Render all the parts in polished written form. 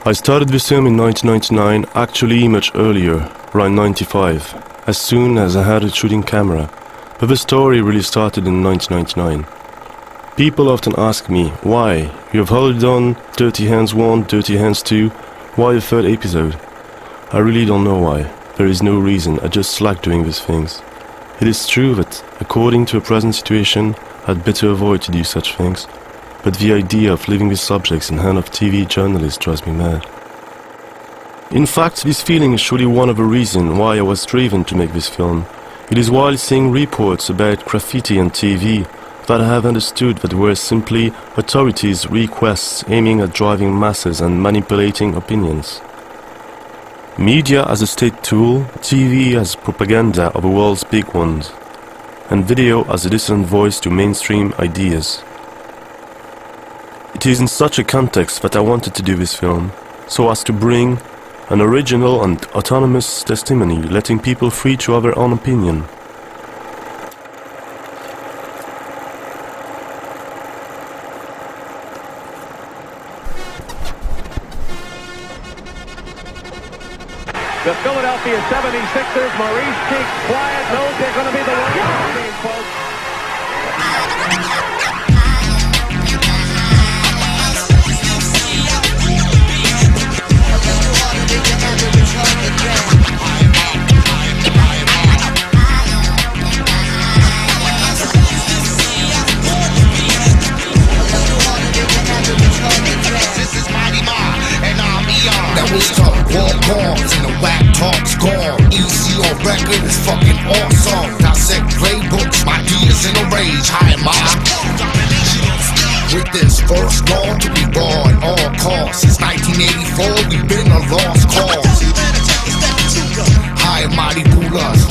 I started this film in 1999, actually much earlier, around 95, as soon as I had a shooting camera, but the story really started in 1999. People often ask me, why? You have already done Dirty Hands 1, Dirty Hands 2, why a third episode? I really don't know why. There is no reason, I just like doing these things. It is true that, according to a present situation, I'd better avoid to do such things, but the idea of leaving these subjects in the hand of TV journalists drives me mad. In fact, this feeling is surely one of the reasons why I was driven to make this film. It is while seeing reports about graffiti on TV that I have understood that were simply authorities' requests aiming at driving masses and manipulating opinions. Media as a state tool, TV as propaganda of the world's big ones, and video as a dissident voice to mainstream ideas. It is in such a context that I wanted to do this film, so as to bring an original and autonomous testimony, letting people free to have their own opinion. The Philadelphia 76ers, Maurice keeps quiet, knows they're going to be the one game, folks. Walk-ons and the whack talk's gone. EC on record is fucking awesome. Dissect playbooks, my D is in a rage. Hi, Ma. With this first law to be raw at all costs. Since 1984, we've been a lost cause. High and mighty rulers.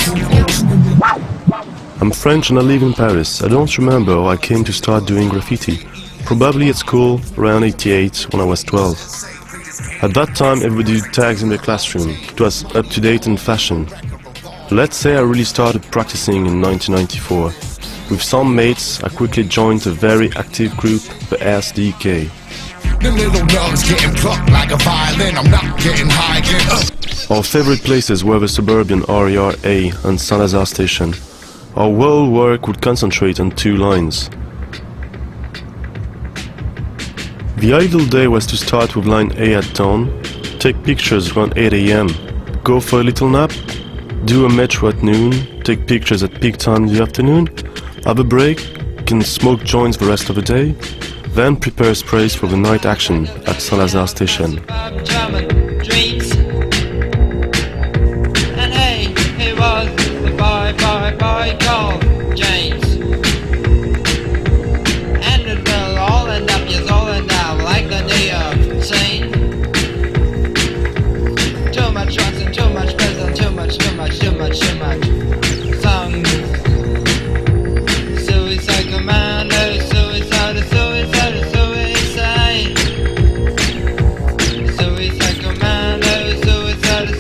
I'm French and I live in Paris. I don't remember how I came to start doing graffiti. Probably at school, around 88, when I was 12. At that time, everybody did tags in their classroom. It was up-to-date and fashion. Let's say I really started practicing in 1994. With some mates, I quickly joined a very active group, the SDK. The little nugs getting plucked like a violin. I'm not getting high again. Our favorite places were the suburban RER A and Saint-Lazare station. Our whole work would concentrate on two lines. The ideal day was to start with line A at dawn, take pictures around 8 AM, go for a little nap, do a metro at noon, take pictures at peak time in the afternoon, have a break, can smoke joints the rest of the day, then prepare sprays for the night action at Saint-Lazare station. And he was the boy called James. And it will all end up, yes, all end up like the New York scene. Too much drugs and too much prison, too much songs. Suicide commando, suicide. Suicide commando, suicide.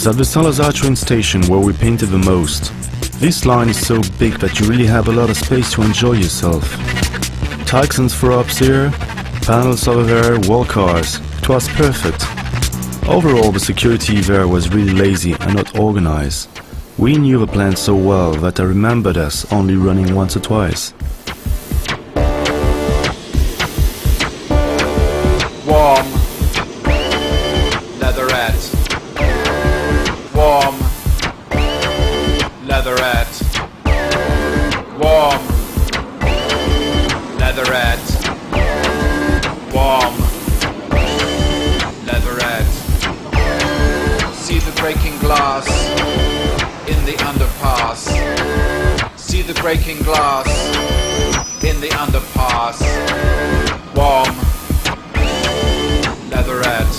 is at the Salazar train station where we painted the most. This line is so big that you really have a lot of space to enjoy yourself. Tykes for ups here, panels over there, wall cars. It was perfect. Overall, the security there was really lazy and not organized. We knew the plan so well that I remembered us only running once or twice. Warm leatherette. Warm leatherette. Warm leatherette. Warm leatherette. See the breaking glass in the underpass. See the breaking glass in the underpass. Warm leatherette.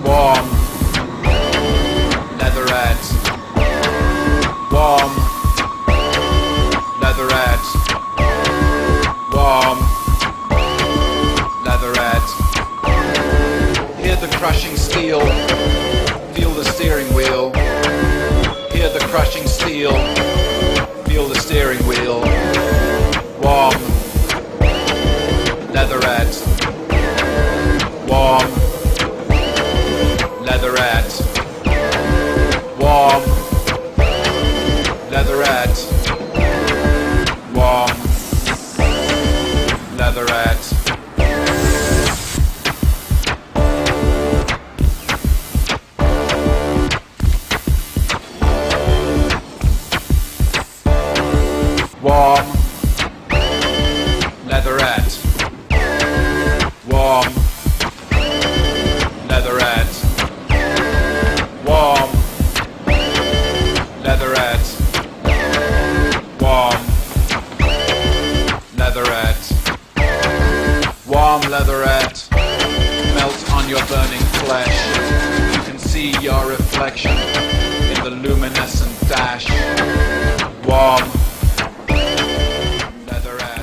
Warm leatherette. Warm leatherette. Warm leatherette. Hear the crushing steel. Feel the steering wheel. Hear the crushing steel. Feel the steering wheel. Warm leatherette. Warm leatherette. Warm leatherette. Warm leatherette. Warm leatherette. Warm leatherette. Warm leatherette. Warm leatherette. Warm leatherette. Melt on your burning flesh. You can see your reflection in the luminescent dash. Warm.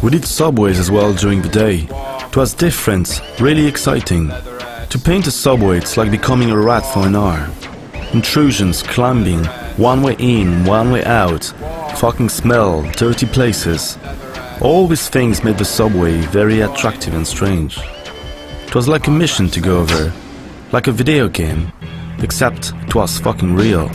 We did subways as well during the day. It was different, really exciting. To paint a subway, it's like becoming a rat for an hour. Intrusions, climbing, one way in, one way out, fucking smell, dirty places. All these things made the subway very attractive and strange. It was like a mission to go there, like a video game, except it was fucking real.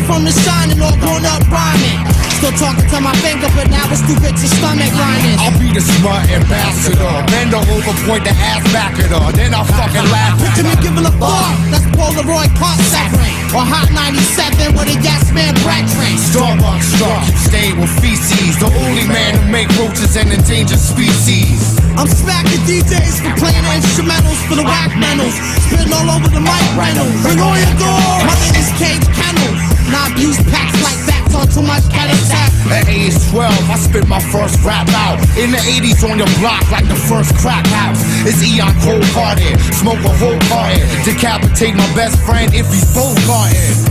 From the shining, all grown up rhyming. Still talking to my finger, but now it's too good to stomach lining. I'll be the smart ambassador. Bend her over, point the ass back at her. Then I'll fucking laugh. Picture me giving a fuck. That's Polaroid part severing. Or Hot 97 with a yes man brethren. Starbucks star, keep staying with feces. The only man who make roaches an endangered species. I'm smacking DJs for playing instrumentals for the whack mentals. Spitting all over the mic rentals. Bring all your doors. My name is Cage Kennels. Not abuse packs like that, on too much tap. At age 12, I spit my first rap out. In the 80s on your block like the first crack house. It's Eon cold-hearted, smoke a whole carton. Decapitate my best friend if he's both-hearted.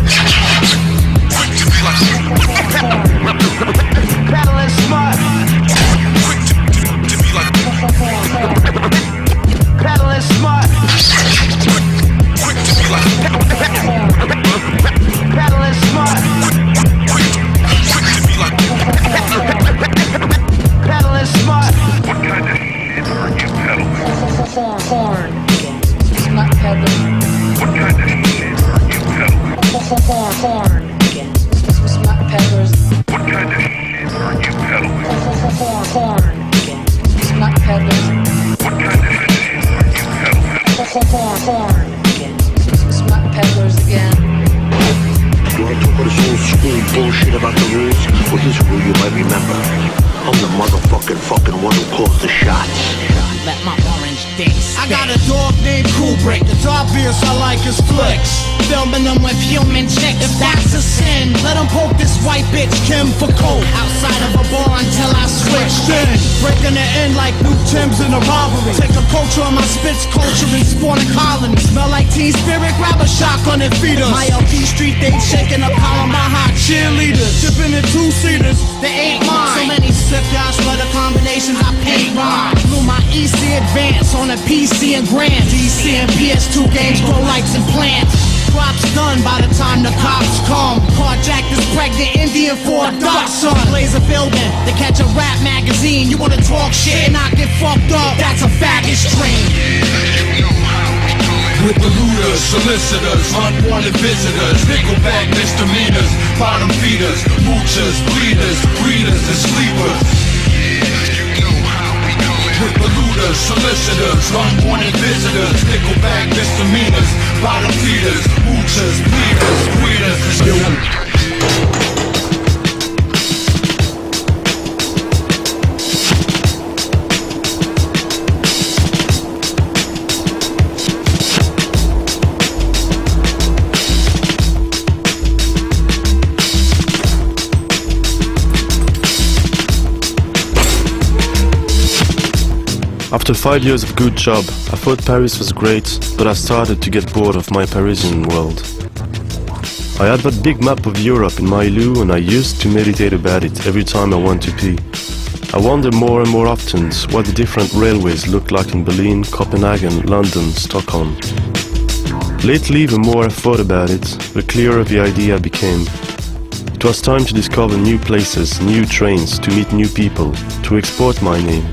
Battling smart. Battling smart. Battling smart. Peddling smart. What kind of shit are you peddling? Porn. It's not peddling. What kind of shit are you peddling? Porn. It's not peddlers. What kind of shit are you peddling? Porn. It's not peddlers. What kind of shit are you peddling? Porn. It's not peddlers again. You want to talk about this old school bullshit about the rules? Well, here's a rule you might remember. I'm the motherfucking fucking one who calls the shots. Let my orange dick spit. I got a dog named Kubrick. The top beers I like is Flicks. filming them with human chicks. If that's a sin, let them poke this white bitch Kim for coke outside of a bar until I switched in. Breaking it in like new Timbs in a robbery. Take the culture of my spit's culture and spawn a colony. Smell like Teen Spirit, grab a shotgun and feed us. My LP street date shaking up power, my hot cheerleaders. Dipping in two-seaters, they ain't mine. So many slip y'all for the combinations I paint rhyme. Blew my EC advance on a PC and Grand. DC and PS2 games grow like some plants. Crops done by the time the cops come. Carjack this pregnant Indian for a dark son. Blaze a building to catch a rap magazine. You wanna talk shit and I get fucked up? That's a faggot stream. With the looters, solicitors, unwanted visitors, nickelback misdemeanors, bottom feeders, moochers, bleeders, breeders, and sleepers. With the looters, solicitors, unwanted visitors, nickelback misdemeanors, bottom feeders, moochers, bleeders, breeders, and sleepers. After 5 years of good job, I thought Paris was great, but I started to get bored of my Parisian world. I had that big map of Europe in my loo and I used to meditate about it every time I want to pee. I wonder more and more often what the different railways look like in Berlin, Copenhagen, London, Stockholm. Lately, the more I thought about it, the clearer the idea became. It was time to discover new places, new trains, to meet new people, to export my name.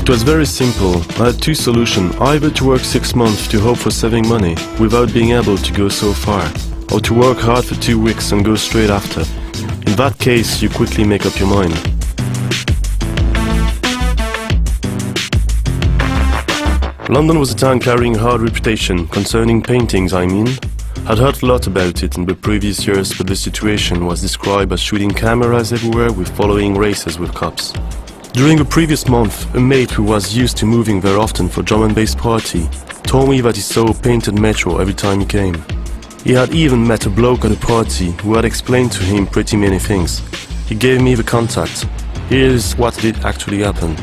It was very simple. I had two solutions, either to work 6 months to hope for saving money without being able to go so far, or to work hard for 2 weeks and go straight after. In that case, you quickly make up your mind. London was a town carrying a hard reputation, concerning paintings I mean. I'd heard a lot about it in the previous years, but the situation was described as shooting cameras everywhere with following races with cops. During the previous month, a mate who was used to moving there often for drum and bass party told me that he saw a painted metro every time he came. He had even met a bloke at a party who had explained to him pretty many things. He gave me the contact. Here's what did actually happen.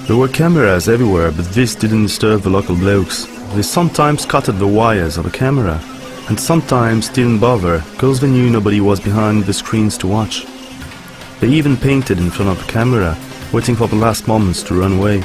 There were cameras everywhere, but this didn't disturb the local blokes. They sometimes cut at the wires of a camera, and sometimes didn't bother, cause they knew nobody was behind the screens to watch. They even painted in front of the camera, waiting for the last moments to run away.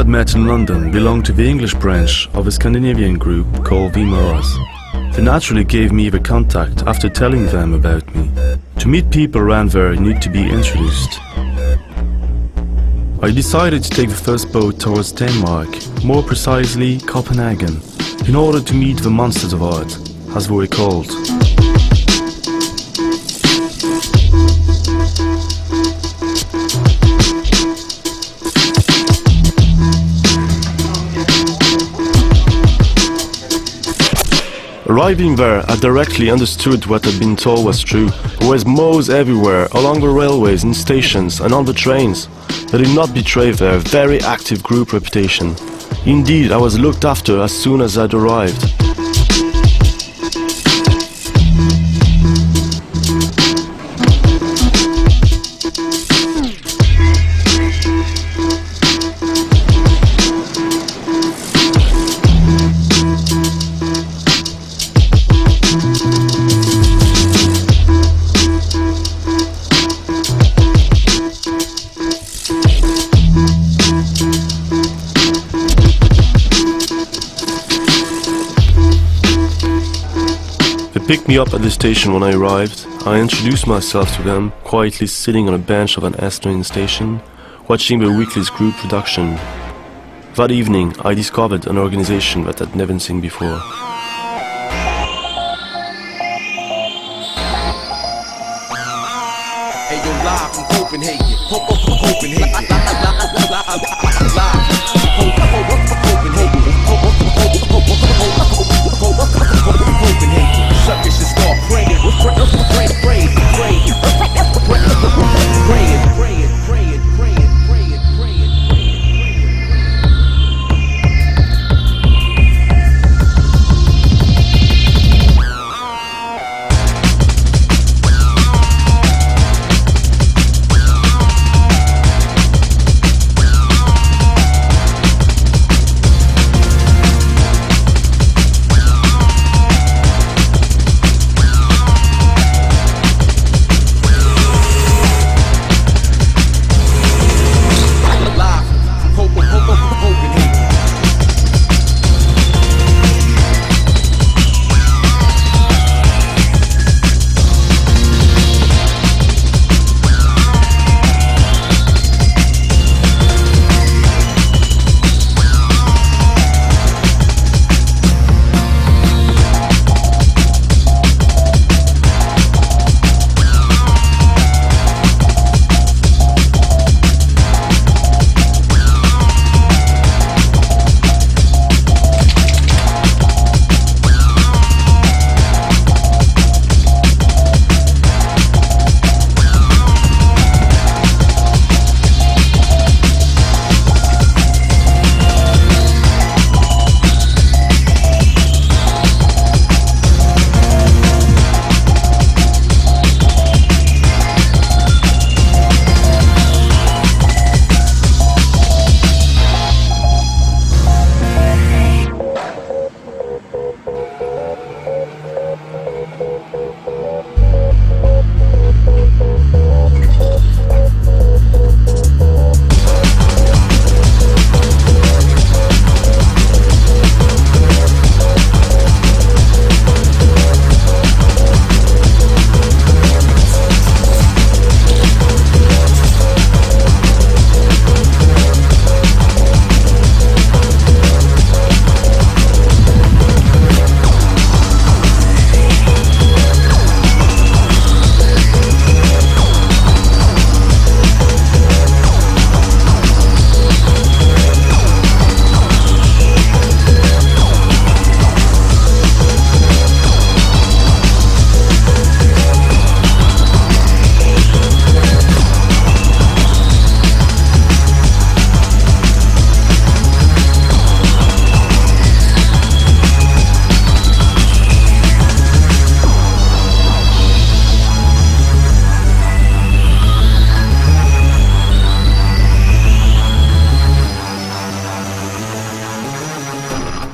I'd met in London belonged to the English branch of a Scandinavian group called Vimaras. They naturally gave me the contact after telling them about me. To meet people around there, you need to be introduced. I decided to take the first boat towards Denmark, more precisely Copenhagen, in order to meet the monsters of art, as they were called. Arriving there, I directly understood what had been told was true. There was moles everywhere, along the railways, in stations and on the trains. They did not betray their very active group reputation. Indeed, I was looked after as soon as I'd arrived. They picked me up at the station when I arrived. I introduced myself to them, quietly sitting on a bench of an Estonian station, watching the weekly's group production. That evening, I discovered an organization that I'd never seen before. Hey, yo, live from Copenhagen. Copenhagen. Copenhagen. Suckers should start praying.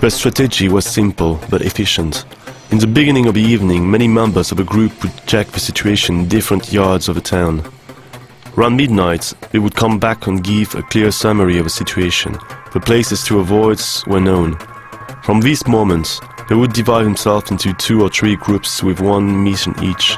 Their strategy was simple but efficient. In the beginning of the evening, many members of a group would check the situation in different yards of the town. Around midnight, they would come back and give a clear summary of the situation. The places to avoid were known. From these moments, he would divide himself into 2 or 3 groups with 1 mission each.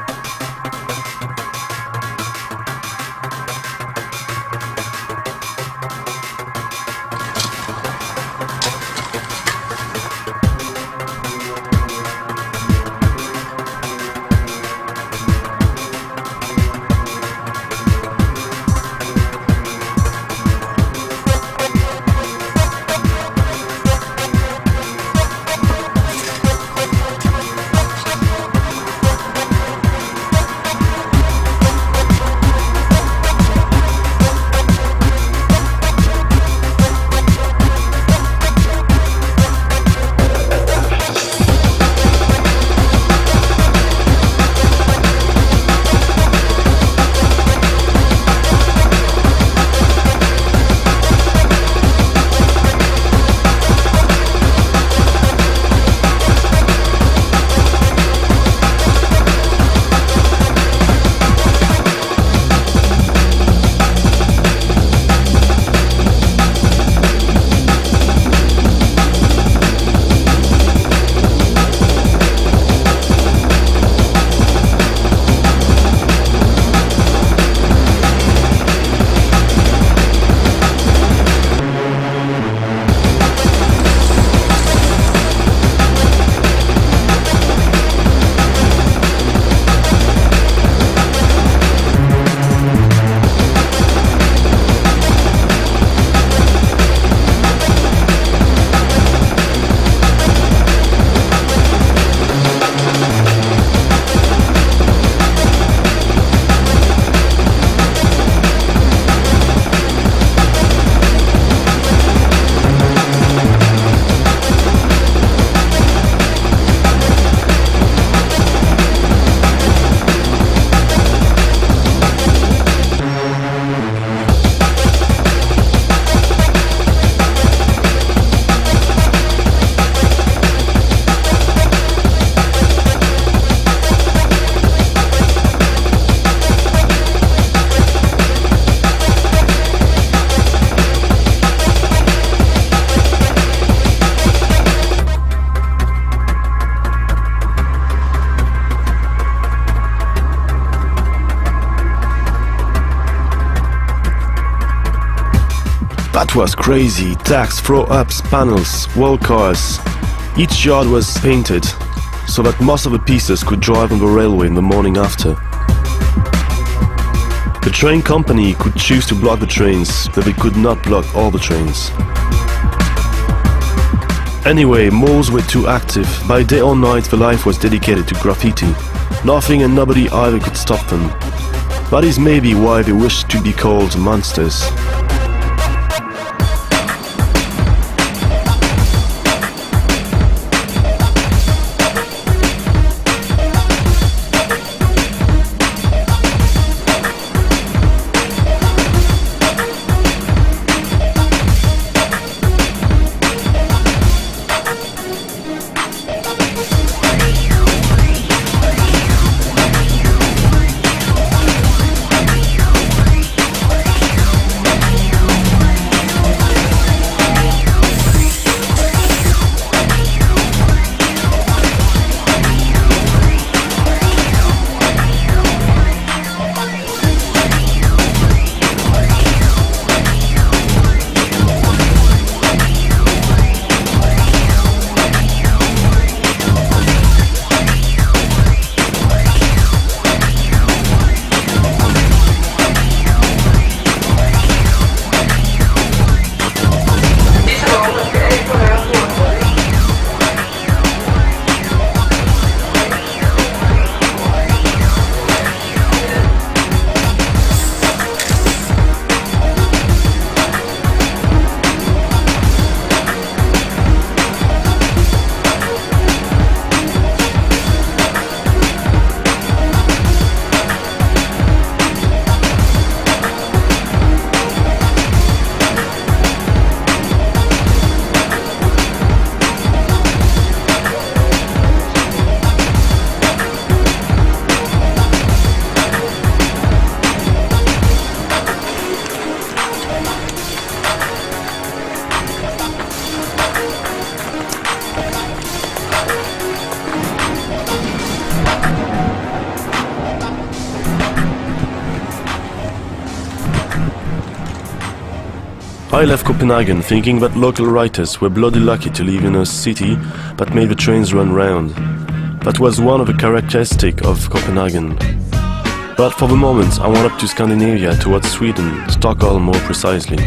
That was crazy. Tacks, throw-ups, panels, wall cars. Each yard was painted, so that most of the pieces could drive on the railway in the morning after. The train company could choose to block the trains, but they could not block all the trains. Anyway, malls were too active. By day or night, the life was dedicated to graffiti. Nothing and nobody either could stop them. That is maybe why they wished to be called monsters. I left Copenhagen thinking that local writers were bloody lucky to live in a city that made the trains run round. That was one of the characteristics of Copenhagen. But for the moment, I went up to Scandinavia, towards Sweden, Stockholm more precisely.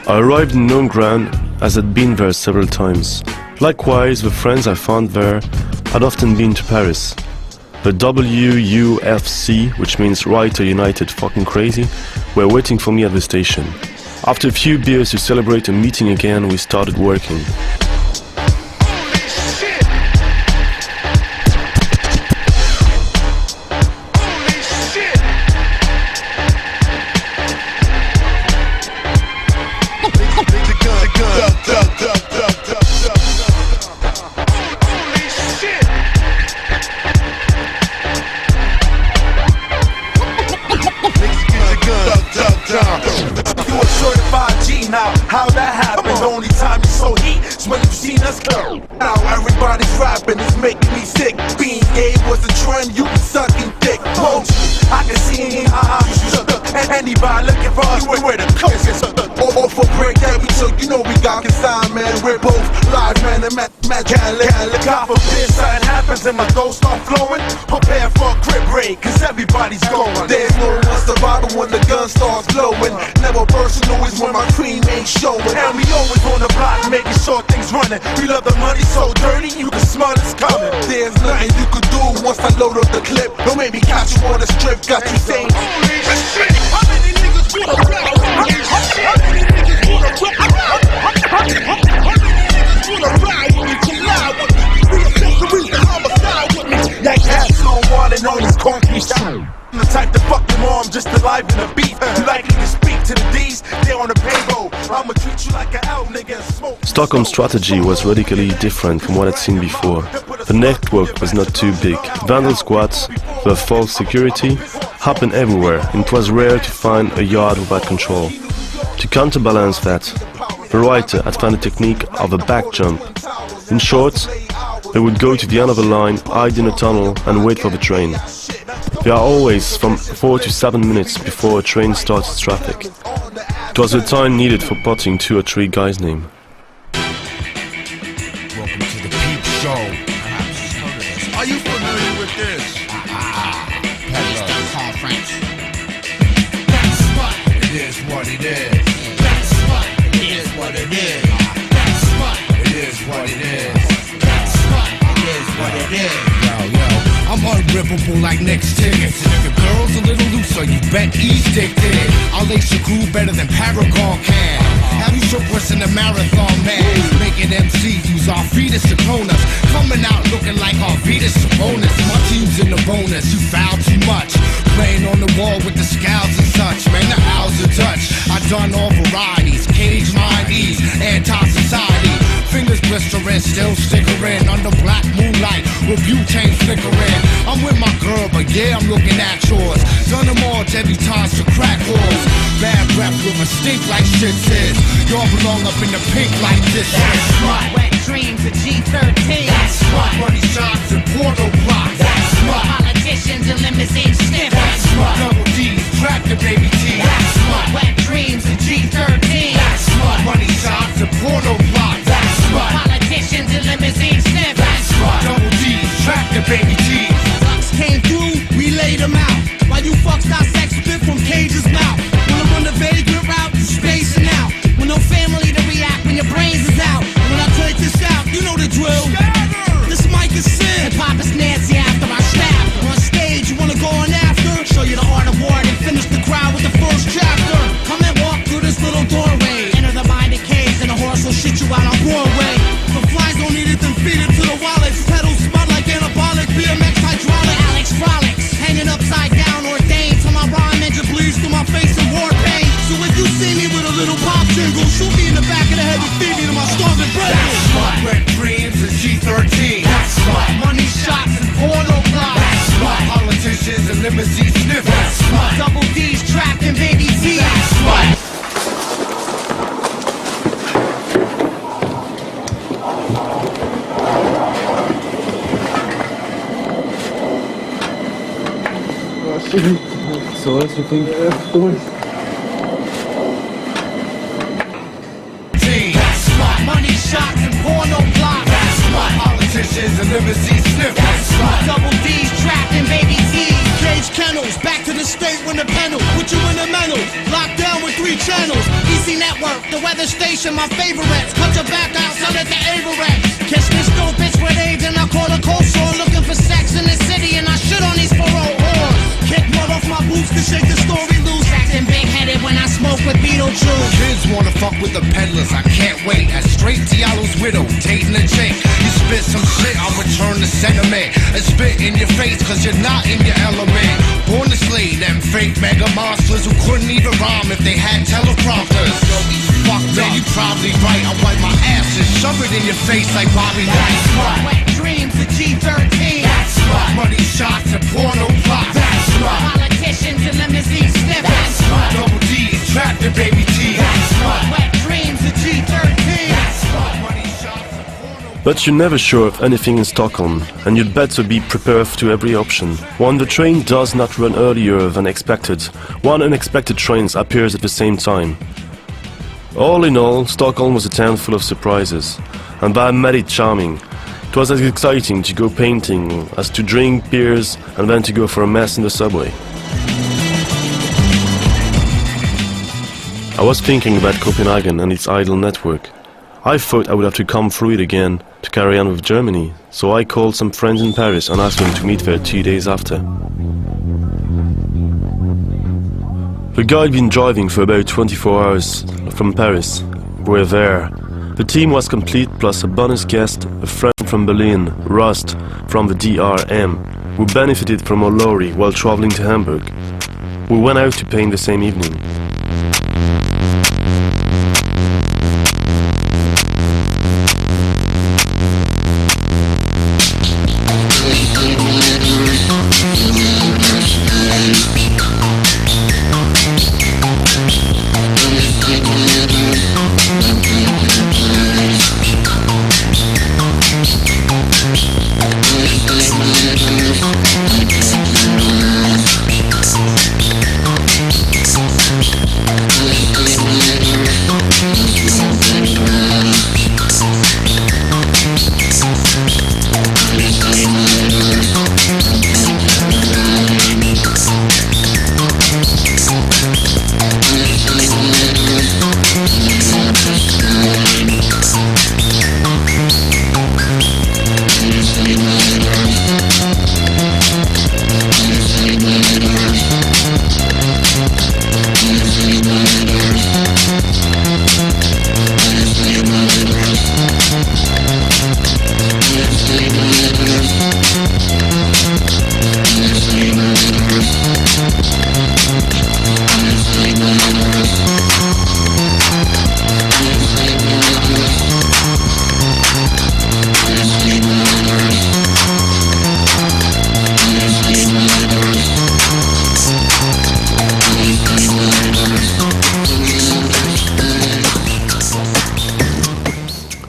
I arrived in known ground as I'd been there several times. Likewise, the friends I found there had often been to Paris. The WUFC, which means Writer United Fucking Crazy, were waiting for me at the station. After a few beers to celebrate a meeting again, we started working. And my goals start flowing, prepare for a grip raid, cause everybody's going. There's no one survival when the gun starts blowing. Never personal is when my cream ain't showing. And we always on the block making sure things running. We love the money so dirty, you can smell it's coming. There's nothing you can do once I load up the clip. Don't make me catch you on the strip, got you saying holy shit. How many niggas wanna ride with me? How many niggas wanna ride with me? How many niggas wanna ride with me? Collide with me? Reaccessories the homicide with me. Like cats on water on this concrete shit. I'm the type to fuck your mom just to liven the beat. You likely to speak to the D's, they're on the payroll. I'ma treat you like an L nigga and smoke. Stockholm's strategy was radically different from what I'd seen before. The network was not too big. Vandal squads, the false security, happened everywhere, and it was rare to find a yard without control. To counterbalance that, the writer had found a technique of a back jump. In short, they would go to the end of the line, hide in a tunnel and wait for the train. They are always from 4 to 7 minutes before a train starts its traffic. It was the time needed for potting 2 or 3 guys' name. Welcome to the Peep Show. Are you familiar with this? That's what it is, what it is. That's what it is, what it is. That's what it is, what it is. That's what it is, what it is. Yo, I'm unrippable like next tickets. And if your girl's a little looser, you bet he's addicted. I'll lace your crew better than Paragon can. Have you surpassing the marathon man? Making MCs use our fetus to clone us. Coming out looking like our Vetus Sabonis. My team's in the bonus, you foul too much. Playing on the wall with the scowls and such. Man, the owls are Dutch. I done all varieties. Cage mind ease, anti-society. Fingers blistering, still stickering under black moonlight with butane flickering. I'm with my girl, but yeah, I'm looking at yours. Done them all deadly times to crack whores. Bad breath with a stink like shit is. Y'all belong up in the pink like this. That's what. Wet dreams of G13. That's what. Money shots and porno blocks. That's what. Politicians and limousine sniffers. That's what. Double D's, trap the baby T. That's what. Wet dreams of G13. That's what. Money shots and porno blocks. That's what. Politicians and limousine sniffers. That's what. Double D's, trap the baby T. Ducks came through, we laid them out. While you fucks got sex spit from Cage's mouth. When I'm on the vagrant route, you spacing out. With no family to react when your brains is out. When I take this out, you know the drill. This mic is sin. And Pop is Nancy after I stab. On stage, you wanna go on after? Show you the art of war and finish the crowd with the first chapter. Come and walk through this little doorway. Enter the minded caves and the horse will shit you out on Broadway. The flies don't need it, then feed it to the wallets. Pedals smell like anabolic, BMX hydraulic. Alex Frolics, hanging upside down, ordained till my rhyme engine bleeds through my face in war pain. So if you see me with a little pop jingle, shoot me in the back of the head and feed me to my starving bread. That's what. Red dreams and G13. That's what. Money shots and porno blocks. That's what. Politicians and limousine sniffers. That's what. Double D's trapped in baby T. That's So is, you think? That's right. Money shots and porno blocks. That's right. Politicians and limousine sniff. That's right. Double D's trapped in baby T's. Cage kennels, back to the state when the panel put you in the mental. Locked down with 3 channels. Easy Network, the weather station, my favorites. Cut your back out, sell it to Averett. Kiss this dope bitch with AIDS and I call her cold sore. Looking for sex in the city and I shit on these 4 whores. Kick mud off my boots to shake the story loose. Acting big-headed when I smoke with Beetlejuice. Kids wanna fuck with the peddlers, I can't wait. As straight Diallo's widow, dating a Jake. You spit some shit, I'll return the sentiment. And spit in your face, cause you're not in your element. Born to slay them fake mega monsters who couldn't even rhyme if they had teleprompters. Fuck man, you probably right. I wipe my ass and shove it in your face like Bobby Knight. Wet dreams of G13. That's right. Money shots and porno plots. That's right. Politicians and limousine sniff. That's right. Double D is trapped in baby T. That's right. Wet dreams of G13. That's right. Money shots and porno. But you're never sure of anything in Stockholm, and you'd better be prepared to every option. When the train does not run earlier than expected, one unexpected train appears at the same time. All in all, Stockholm was a town full of surprises, and that made it charming. It was as exciting to go painting as to drink beers and then to go for a mess in the subway. I was thinking about Copenhagen and its idle network. I thought I would have to come through it again to carry on with Germany, so I called some friends in Paris and asked them to meet there 2 days after. The guy had been driving for about 24 hours from Paris. We were there. The team was complete, plus a bonus guest, a friend from Berlin, Rust, from the DRM, who benefited from our lorry while traveling to Hamburg. We went out to paint the same evening.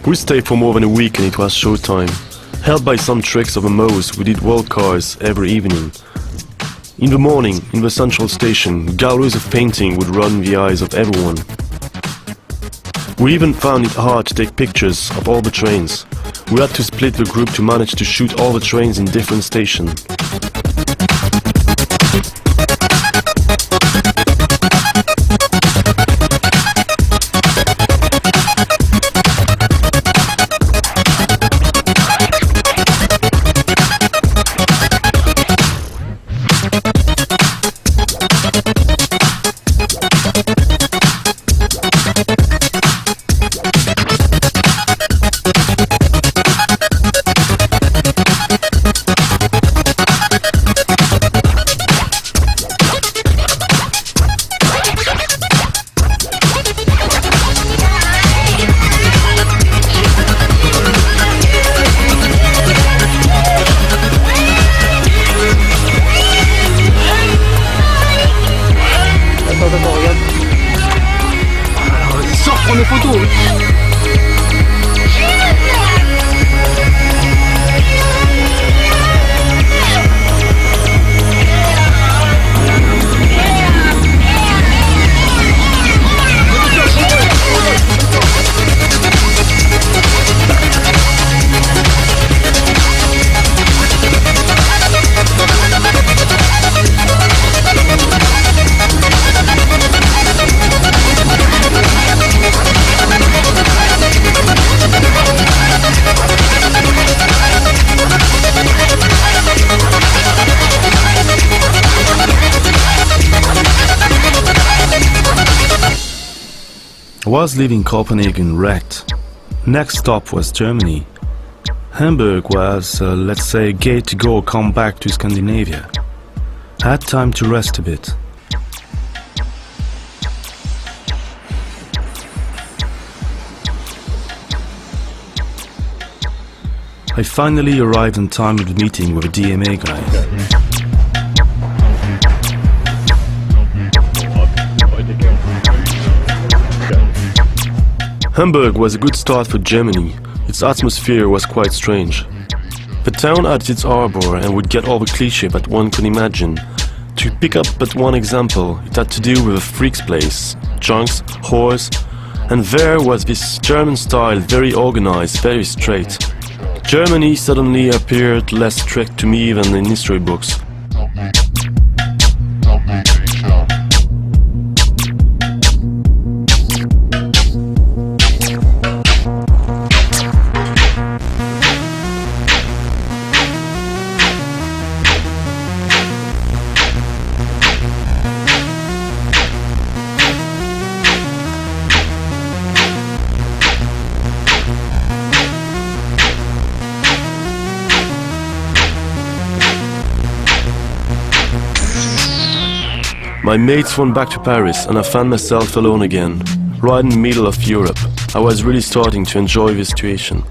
We stayed for more than a week and it was showtime. Helped by some tricks of a mouse, we did world cars every evening. In the morning, in the central station, galleries of painting would run in the eyes of everyone. We even found it hard to take pictures of all the trains. We had to split the group to manage to shoot all the trains in different stations. I was leaving Copenhagen wrecked. Next stop was Germany. Hamburg was, let's say, a gate to go come back to Scandinavia. I had time to rest a bit. I finally arrived on time at the meeting with a DMA guy. Hamburg was a good start for Germany. Its atmosphere was quite strange. The town had its arbor and would get all the clichés that one could imagine. To pick up but one example, it had to do with a freak's place, junks, whores, and there was this German style, very organized, very straight. Germany suddenly appeared less strict to me than in history books. My mates went back to Paris and I found myself alone again, right in the middle of Europe. I was really starting to enjoy the situation.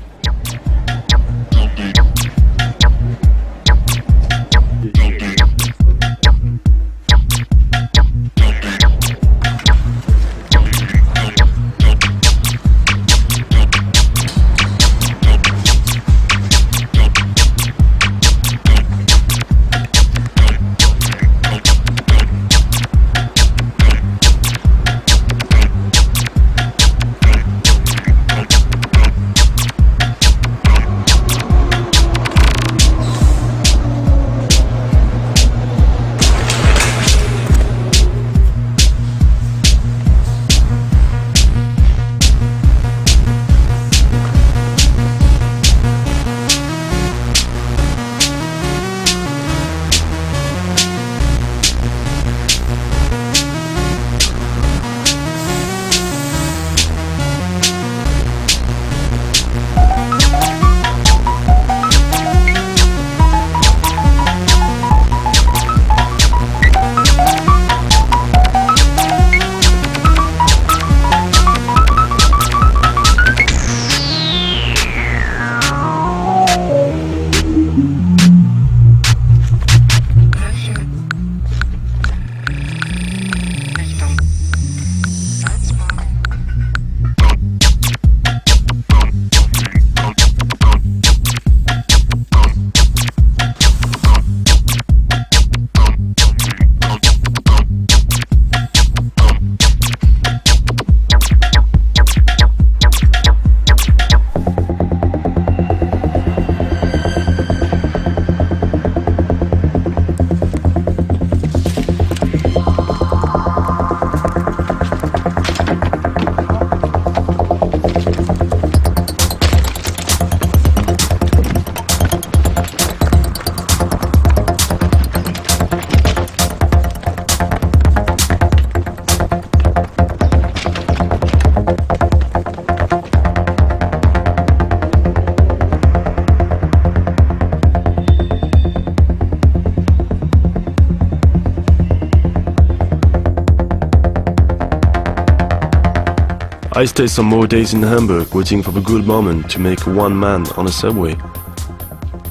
I stayed some more days in Hamburg waiting for the good moment to make one man on a subway.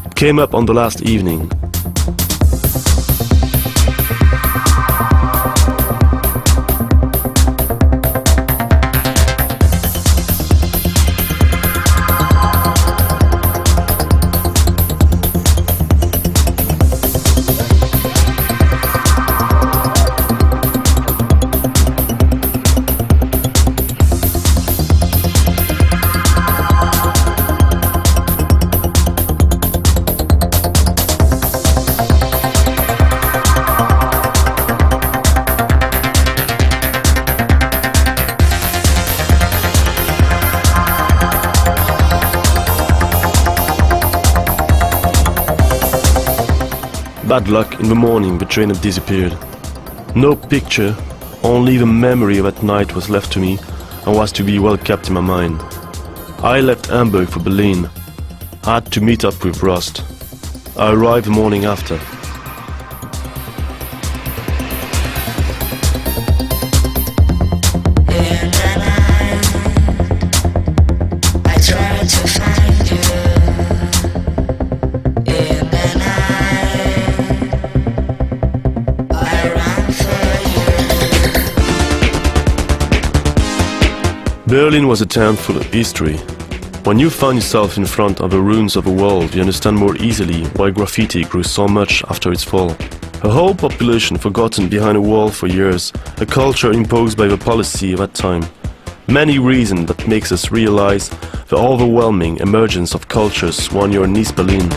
It came up on the last evening. Bad luck, in the morning the train had disappeared. No picture, only the memory of that night was left to me, and was to be well kept in my mind. I left Hamburg for Berlin. I had to meet up with Rust. I arrived the morning after. Berlin was a town full of history. When you find yourself in front of the ruins of a world, you understand more easily why graffiti grew so much after its fall. A whole population forgotten behind a wall for years, a culture imposed by the policy of that time. Many reasons that makes us realize the overwhelming emergence of cultures when you're in East Berlin.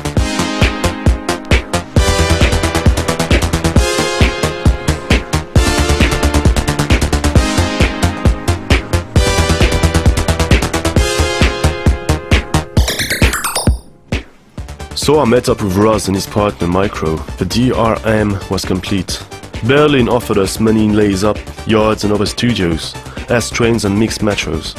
So I met up with Ross and his partner Micro. The DRM was complete. Berlin offered us many lays-up, yards and other studios, S-trains and mixed metros.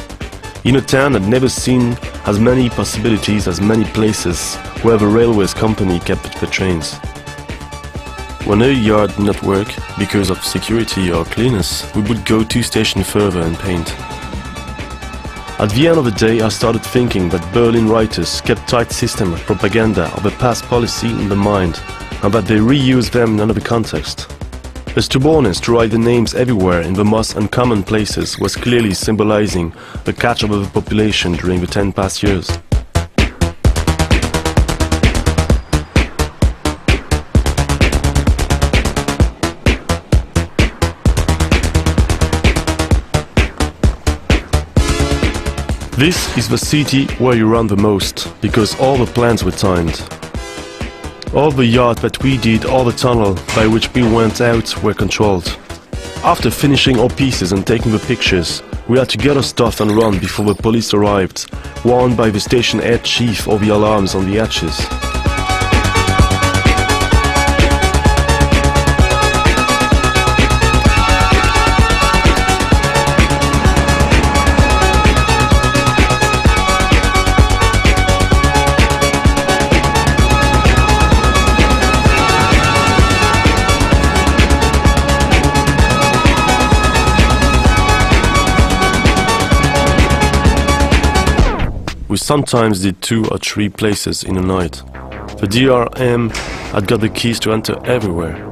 In a town that never seen as many possibilities as many places where the railways company kept the trains. When a yard did not work, because of security or cleanness, we would go 2 stations further and paint. At the end of the day, I started thinking that Berlin writers kept tight system of propaganda of a past policy in their mind, and that they reused them in another context. The stubbornness to write the names everywhere in the most uncommon places was clearly symbolizing the catch-up of the population during the 10 past years. This is the city where you run the most, because all the plans were timed. All the yards that we did, all the tunnel by which we went out were controlled. After finishing our pieces and taking the pictures, we had to get our stuff and run before the police arrived, warned by the station head chief of the alarms on the hatches. We sometimes did 2 or 3 places in a night. The DRM had got the keys to enter everywhere.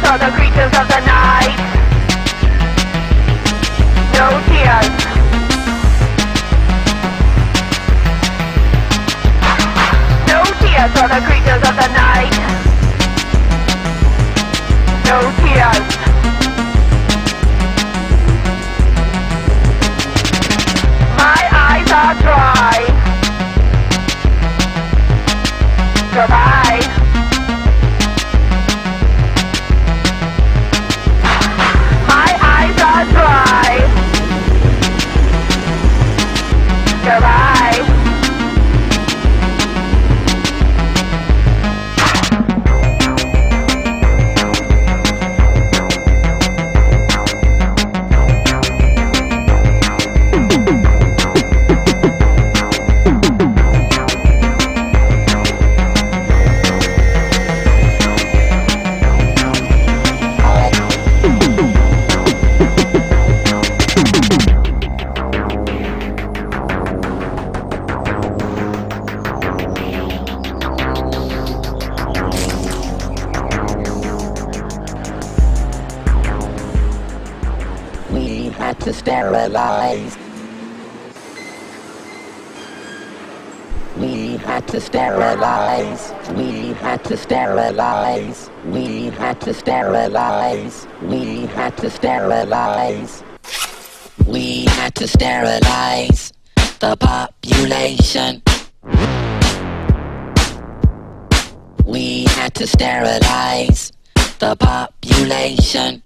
For the creatures of the night. No tears. No tears for the creatures of the night. No tears. My eyes are dry. Goodbye. Dry. Goodbye. sterilize. We had to sterilize. We had to sterilize. We had to sterilize. We had to sterilize. We had to sterilize the population. We had to sterilize the population.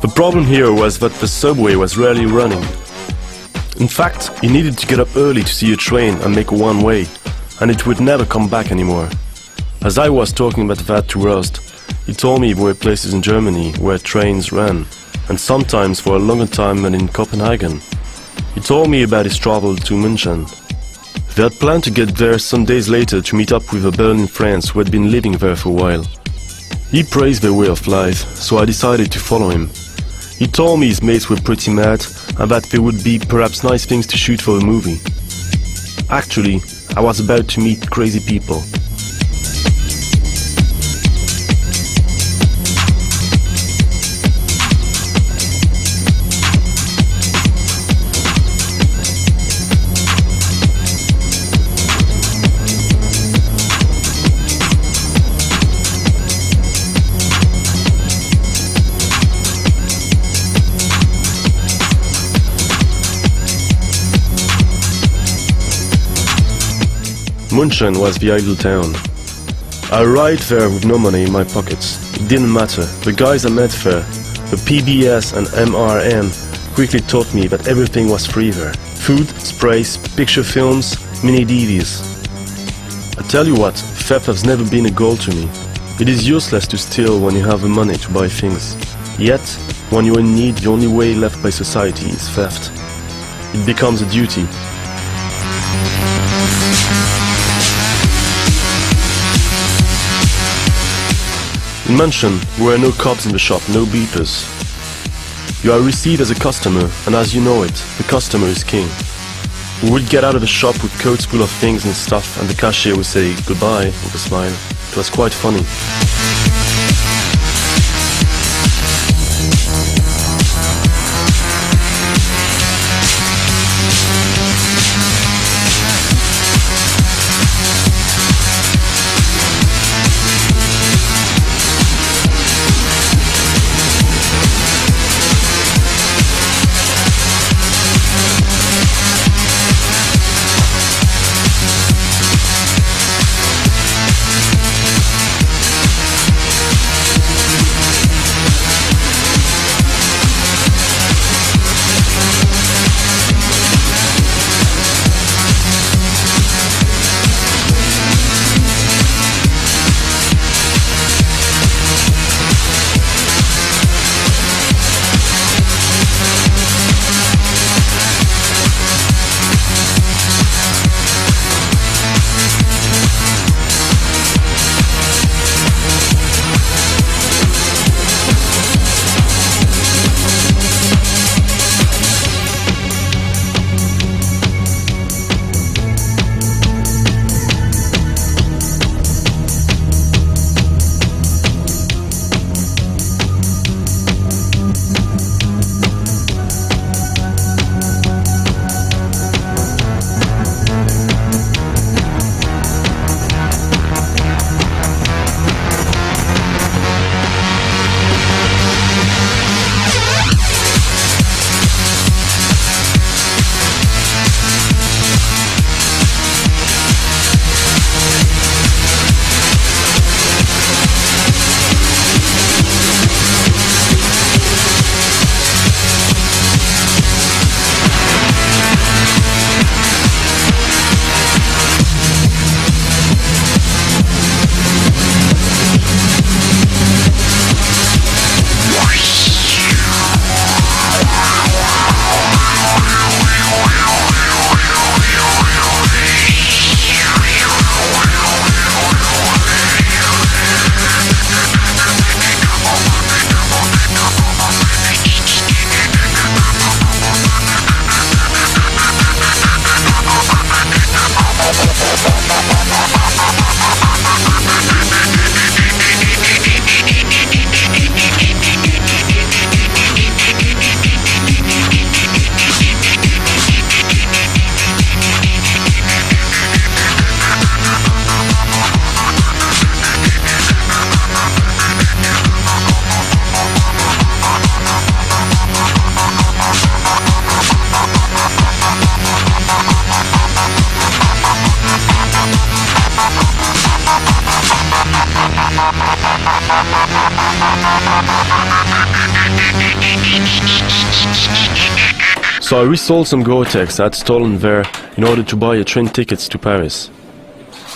The problem here was that the subway was rarely running. In fact, you needed to get up early to see a train and make a one-way, and it would never come back anymore. As I was talking about that to Rost, he told me there were places in Germany where trains ran, and sometimes for a longer time than in Copenhagen. He told me about his travel to München. They had planned to get there some days later to meet up with a Berlin friends who had been living there for a while. He praised their way of life, so I decided to follow him. He told me his mates were pretty mad and that there would be perhaps nice things to shoot for a movie. Actually, I was about to meet crazy people. München was the ideal town. I arrived there with no money in my pockets. It didn't matter. The guys I met there, the PBS and MRM, quickly taught me that everything was free there. Food, sprays, picture films, mini DVDs. I tell you what, theft has never been a goal to me. It is useless to steal when you have the money to buy things. Yet, when you're in need, the only way left by society is theft. It becomes a duty. In München, there were no cops in the shop, no beepers. You are received as a customer, and as you know it, the customer is king. We would get out of the shop with coats full of things and stuff, and the cashier would say goodbye with a smile. It was quite funny. So I resold some Gore-Tex I had stolen there in order to buy a train tickets to Paris.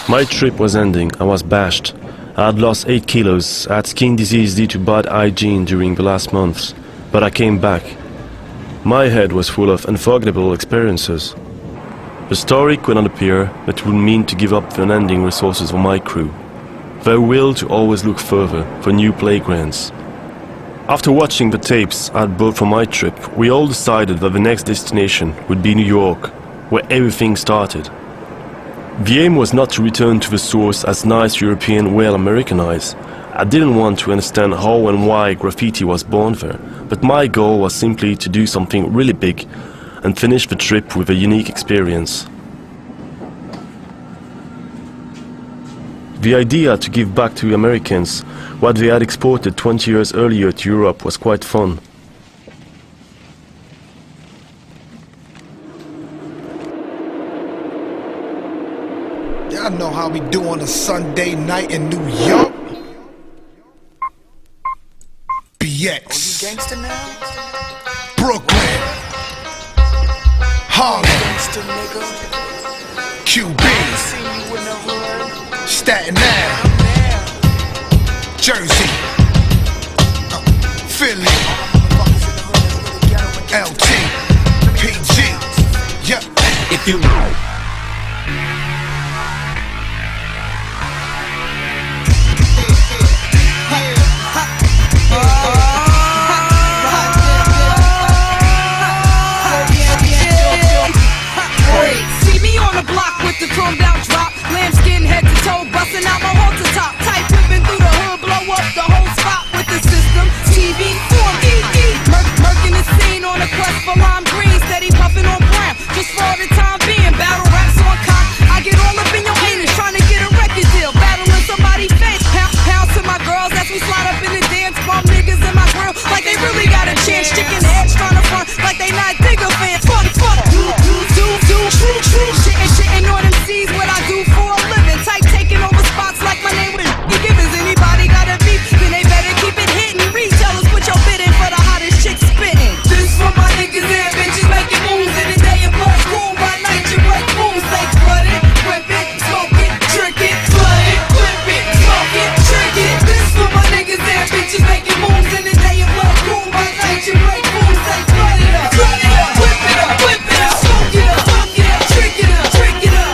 My trip was ending, I was bashed. I had lost 8 kilos, I had skin disease due to bad hygiene during the last months, but I came back. My head was full of unforgettable experiences. The story could not appear, but it would mean to give up the unending resources of my crew. Their will to always look further for new playgrounds. After watching the tapes I had bought for my trip, we all decided that the next destination would be New York, where everything started. The aim was not to return to the source as nice European well Americanized. I didn't want to understand how and why graffiti was born there, but my goal was simply to do something really big and finish the trip with a unique experience. The idea to give back to Americans what they had exported 20 years earlier to Europe was quite fun. Y'all know how we do on a Sunday night in New York. BX. Oh, you gangster now? Brooklyn. Harlem. QB. Staten Island. Jersey. Philly. LT. PG. Yep. If you know. See me on the block with the chromed out drop, lambskin head to toe, busting out my halter top, tight whipping through the hood, blow up the whole spot with the system. TV, form, murking the scene on a quest for lime green, steady puffing on brown, just for the time being. Battle raps on cock, I get all up in your anus, trying to get a record deal, battling somebody's face. Pounds to my girls as we slide up in the dance, bomb niggas in my grill like they really got a chance. Chicken heads trying to front like they not digger fans. Fuck, shitting on them C's what I do for a living. Tight taking over spots like my name with givens. Anybody got a beef, then they better keep it hitting. Retailers put your bid in for the hottest chicks spitting. This for my niggas and bitches making moves in the day and blood cool. By night you break moves, they flood it, whip it, smoke it, drink it, flood it, whip it, smoke it, drink it. This for my niggas and bitches making moves in the day and blood cool. By night you break moves, they flood it up, whip it up, whip it up, smoke it up, drink it up, drink it up.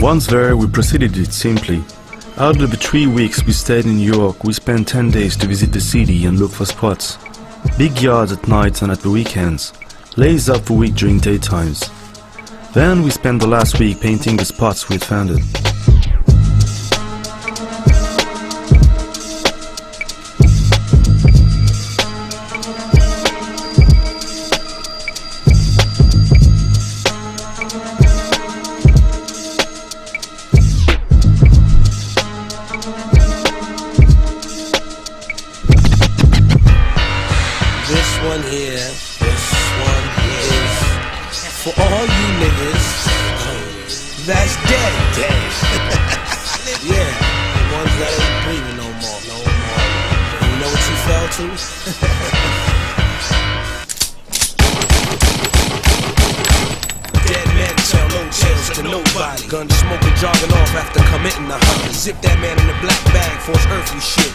Once there, we proceeded it simply. Out of the 3 weeks we stayed in New York, we spent 10 days to visit the city and look for spots. Big yards at nights and at the weekends. Lays up the week during daytimes. Then we spent the last week painting the spots we'd founded.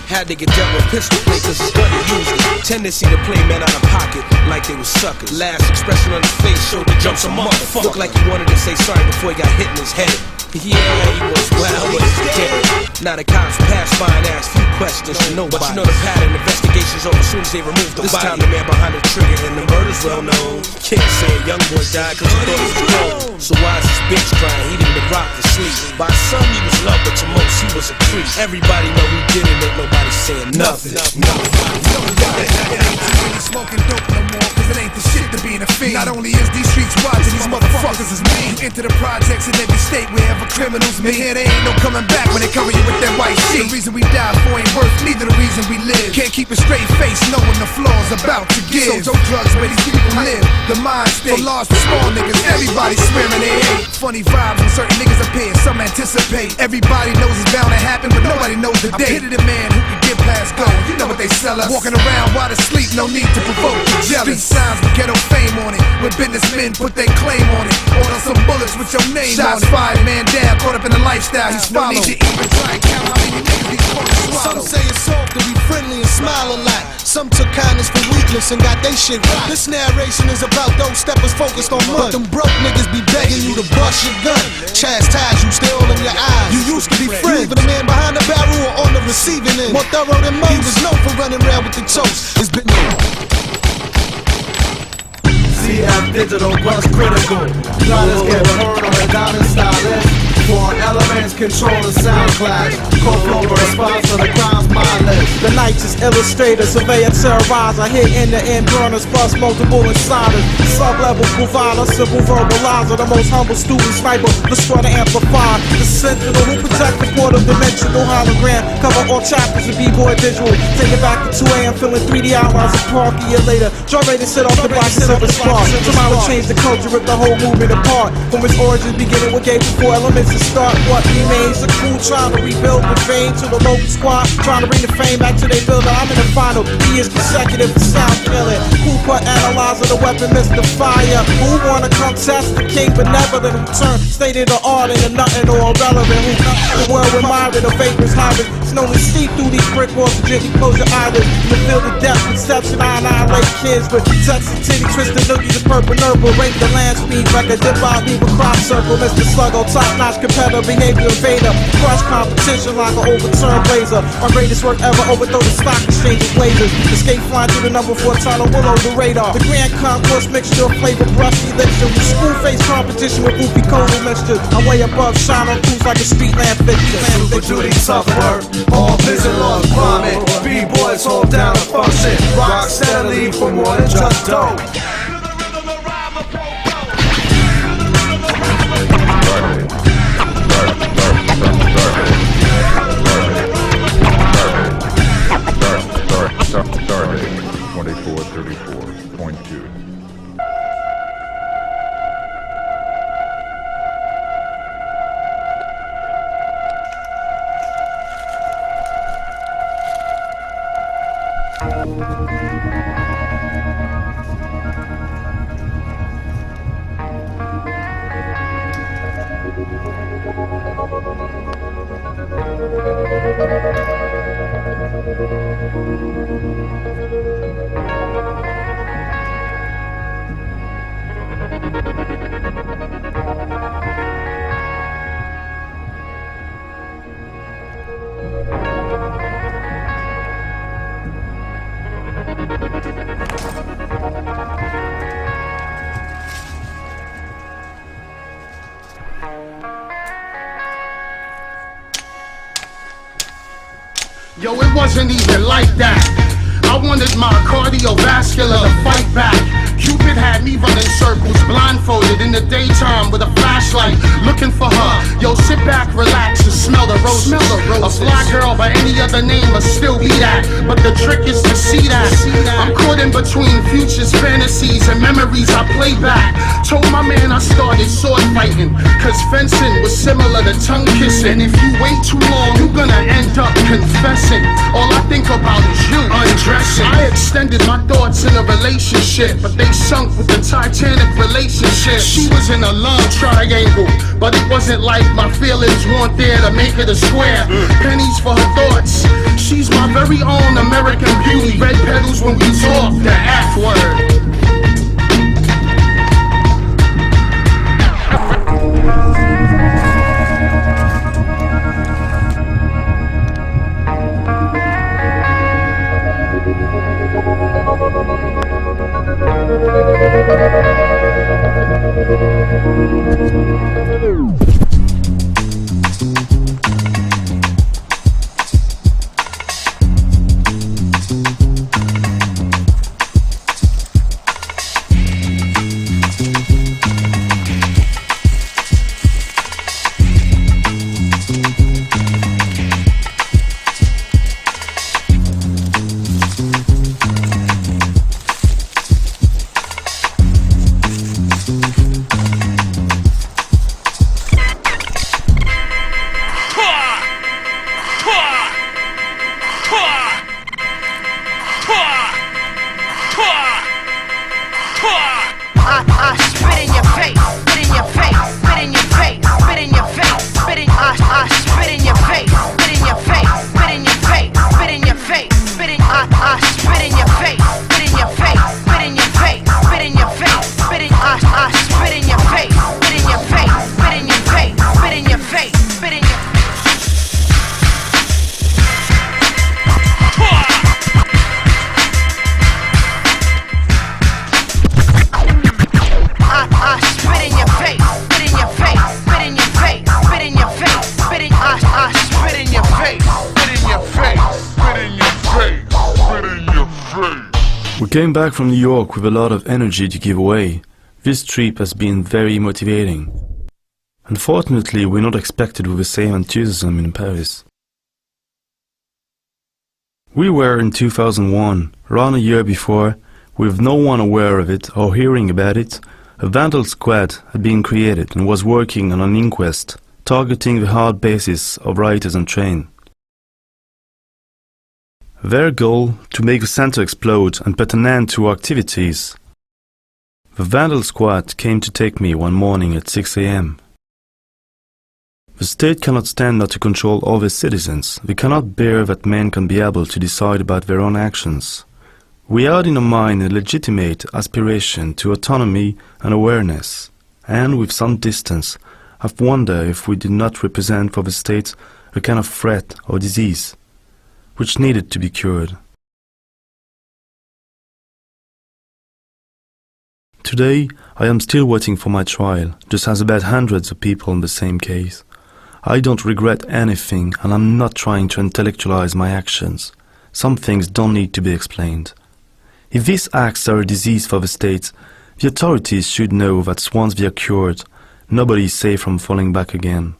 Had to get dealt with pistol play cause his gun used it. Tendency to play men out of pocket like they was suckers. Last expression on his face showed the jumps a motherfucker. Looked like he wanted to say sorry before he got hit in his head. Yeah, he was wild, but he's dead. Now the cops pass by and ask few questions to nobody. But you know the pattern, investigation's over as soon as they remove the body. This time the man behind the trigger and the murder's well known. Can't say a young boy died cause he thought he was cold. So why is this bitch crying? He didn't been rocked to sleep. By some he was loved, but to most he he was a creep. Everybody know he did it, ain't nobody saying nothing. Smoking dope no more, cause it ain't the shit to be in a fiend. Not only is these streets watching, these motherfuckers is mean. Enter the projects in every state wherever criminals meet. Here they ain't no coming back when they cover you with that white sheet. The reason we die for ain't worth neither the reason we live. Can't keep a straight face knowing the flaw's about to give. So dope drugs where these people live. The mind state, from large to small niggas, everybody swearing they hate. Funny vibes when certain niggas appear, some anticipate. Everybody knows it's bound to happen, but nobody knows the date. I pity the man who can get past go, you know what they sell us. Walking around while asleep, no need to provoke the jealous. Street signs with ghetto fame on it, where businessmen put their claim on it. Order some bullets with your name on it. Shots fired, man down, caught up in the lifestyle he's followed. No need to even try and count how many niggas these corners swallow. Some say it's soft to be friendly and smile a lot. Some took kindness for weakness and got they shit right. This narration is about those steppers focused on money. But them broke niggas be begging you to bust your gun. Chastise you, stay all in your eyes. You used to be friends, but the man behind the barrel or on the receiving end. More thorough than most. He was known for running around with the toast. It's been CF Digital was critical. Dollars get heard on the diamond stylist. Foreign elements control the sound clash. Co-flow response to the crimes mindless. The Knights is illustrator, surveyor, terrorizer. Hit in the end burners plus multiple insiders. Sub-level provider, simple verbalizer. The most humble student sniper, destroy the amplifier. The sentinel who protect the port of dimensional hologram. Cover all chapters of B-boy visual. Take it back to 2 a.m. feeling 3D outlines of Park a year later. Joy ready to sit off the boxes of a spark. Tomorrow change the culture, rip the whole movement apart. From its origins beginning what gave the 4 elements to start. What remains a crew trying to rebuild the vein to the local squad. Trying to bring the fame back to their builder. I'm in the final. He is consecutive for sound killing. Cooper analyzer, the weapon Mr. Fire. Who wanna come test the king benevolent? Who turn state of the art into nothing or irrelevant? Who the world admired the vapors hybrid. It's known to see through these brick walls to gently close your eyelids. To feel the depth, conception, I annihilate kids with text and titty, twisted nookies, and purple nurple. Rate the land speed, record, dip out, leave a crop circle. Mr. Sluggo, top notch competitor, behavior invader. Crush competition like an overturned blazer. Our greatest work ever, overthrow the stock exchange of blazers. Escape flying through the number 4 tunnel, below the radar. The grand concourse mixture of flavor, brush elixir. With school face competition with goofy cola mixtures. I'm way above, shine on crews like a street lamp fixture. Super Judy, tough work, all vision lost, vomit. B-boys hold down the function. Rock steadily for more than just dope. Starbase 2434.2. Yo, it wasn't even like that. I wanted my cardiovascular to fight back. Cupid had me running circles, blindfolded in the daytime with a flashlight, looking for her. Yo, sit back, relax, and smell the roses. A fly girl by any other name must still be that. But the trick is to see that. I'm caught in between futures, fantasies, and memories I play back. Told my man I started sword fighting, cause fencing was similar to tongue kissing. And if you wait too long, you're gonna end up confessing. All I think about is you undressing. I extended my thoughts in a relationship, but they sunk with the Titanic relationship. She was in a love triangle, but it wasn't like my feelings weren't there to make it a square. Pennies for her thoughts. She's my very own American beauty. Red petals when we talk, the F word. Came back from New York with a lot of energy to give away. This trip has been very motivating. Unfortunately, we're not expected with the same enthusiasm in Paris. We were in 2001, around a year before, with no one aware of it or hearing about it. A vandal squad had been created and was working on an inquest, targeting the hard bases of writers on train. Their goal, to make the center explode and put an end to our activities. The vandal squad came to take me one morning at 6 a.m. The state cannot stand not to control all its citizens. They cannot bear that men can be able to decide about their own actions. We had in our mind a legitimate aspiration to autonomy and awareness, and with some distance, have wondered if we did not represent for the state a kind of threat or disease, which needed to be cured. Today, I am still waiting for my trial, just as about hundreds of people in the same case. I don't regret anything, and I'm not trying to intellectualize my actions. Some things don't need to be explained. If these acts are a disease for the state, the authorities should know that once they are cured, nobody is safe from falling back again.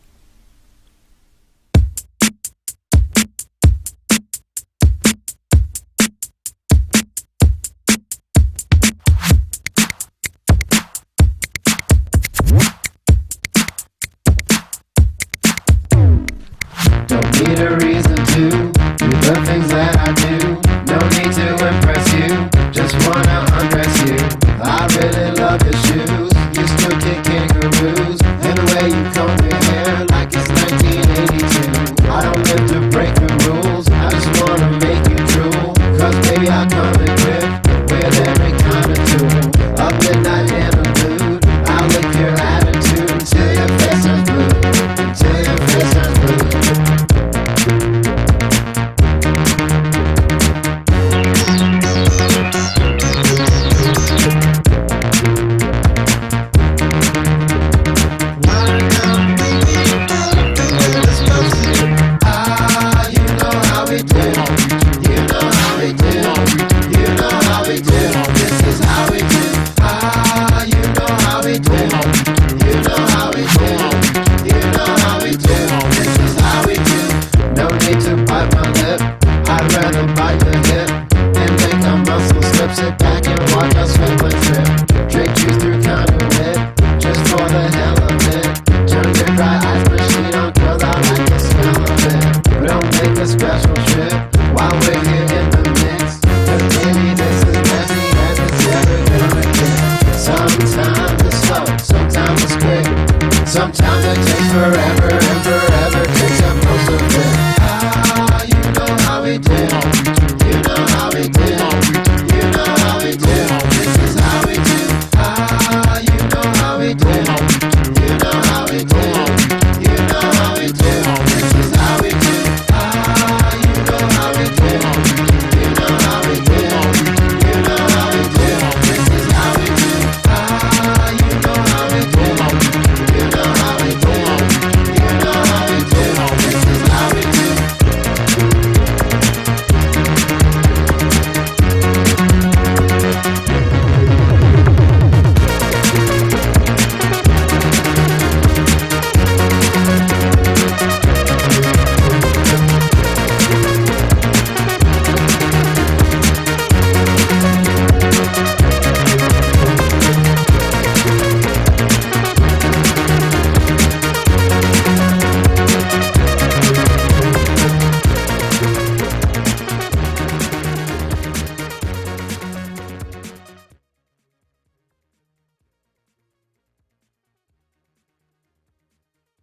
Don't need a reason to do the things that I do.